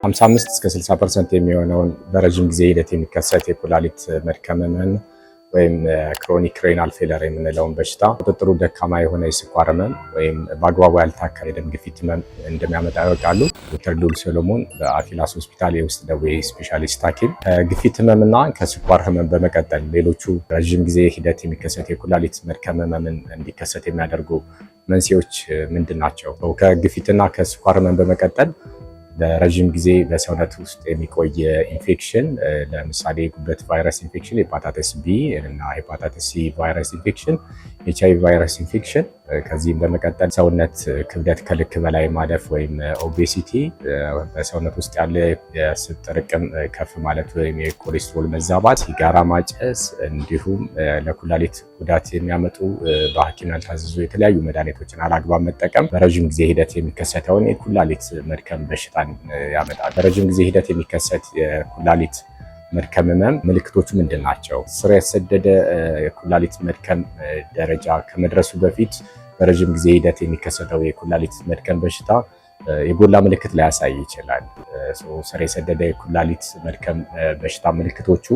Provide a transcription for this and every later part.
55 እስከ 60% የሚሆነውን በረጅም ጊዜ ሂደት የሚከሰት የኩላሊት መድከም ህመም ወይም ክሮኒክ ሬናል ፌለር የምንለውን በሽታ ቁጥጥሩ ደካማ የሆነ የስኳር ህመም ወይም በአግባቡ ያልታከመ የደም ግፊት ህመም እንደሚያመጣ ያውቃሉ። ዶክተር ልዑል ሰሎሞን በአፊላስ ሆስፒታል የውስጥ ደዌ ስፔሻሊስት ሐኪም ከግፊት ህመምና ከስኳር ህመም በመቀጠል ሌሎቹ ረጅም ጊዜ ሂደት የሚከሰት የኩላሊት መድከም ህመምን እንዲከሰት የሚያደርጉ መንስኤዎች ምንድን ናቸው? ከግፊትና ከስኳር ህመም በመቀጠል ለረጅም ጊዜ በሰውነት ውስጥ የሚቆይ ኢንፌክሽን ለምሳሌ ጉበት ቫይረስ ኢንፌክሽን፣ ሄፓታይተስ ቢ እና ሄፓታይተስ ሲ ቫይረስ ኢንፌክሽን፣ ኤችአይቪ ቫይረስ ኢንፌክሽን፣ ከዚህም በመቀጠል ሰውነት ክብደት ከልክ በላይ ማለፍ ወይም ኦቤሲቲ፣ በሰውነት ውስጥ ያለ የስብ ጥርቅም ከፍ ማለት ወይም የኮሌስትሮል መዛባት፣ ሲጋራ ማጨስ እንዲሁም ለኩላሊት ጉዳት የሚያመጡ በሐኪም ያልታዘዙ የተለያዩ መድኃኒቶችን አላግባብ መጠቀም በረጅም ጊዜ ሂደት የሚከሰተውን የኩላሊት መድከም በሽታን ያመጣል። በረጅም ጊዜ ሂደት የሚከሰት የኩላሊት መድከም ህመም ምልክቶቹ ምንድን ናቸው? ስር የሰደደ የኩላሊት መድከም ደረጃ ከመድረሱ በፊት በረጅም ጊዜ ሂደት የሚከሰተው የኩላሊት መድከም በሽታ የጎላ ምልክት ላያሳይ ይችላል። ስር የሰደደ የኩላሊት መድከም በሽታ ምልክቶቹ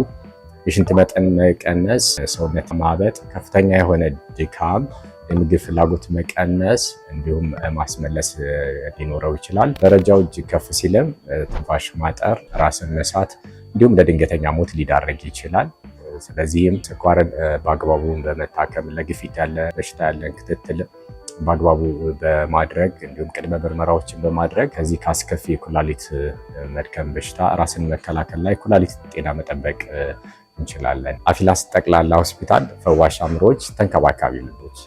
የሽንት መጠን መቀነስ፣ ሰውነት ማበጥ፣ ከፍተኛ የሆነ ድካም፣ የምግብ ፍላጎት መቀነስ እንዲሁም ማስመለስ ሊኖረው ይችላል። ደረጃው እጅግ ከፍ ሲልም ትንፋሽ ማጠር፣ ራስን መሳት እንዲሁም ለድንገተኛ ሞት ሊዳረግ ይችላል። ስለዚህም ስኳርን በአግባቡ በመታከም ለግፊት ያለ በሽታ ያለን ክትትል በአግባቡ በማድረግ እንዲሁም ቅድመ ምርመራዎችን በማድረግ ከዚህ ከአስከፊ የኩላሊት መድከም በሽታ ራስን መከላከልና የኩላሊት ጤና መጠበቅ እንችላለን። አፊላስ ጠቅላላ ሆስፒታል ፈዋሽ አእምሮዎች፣ ተንከባካቢ ልቦች።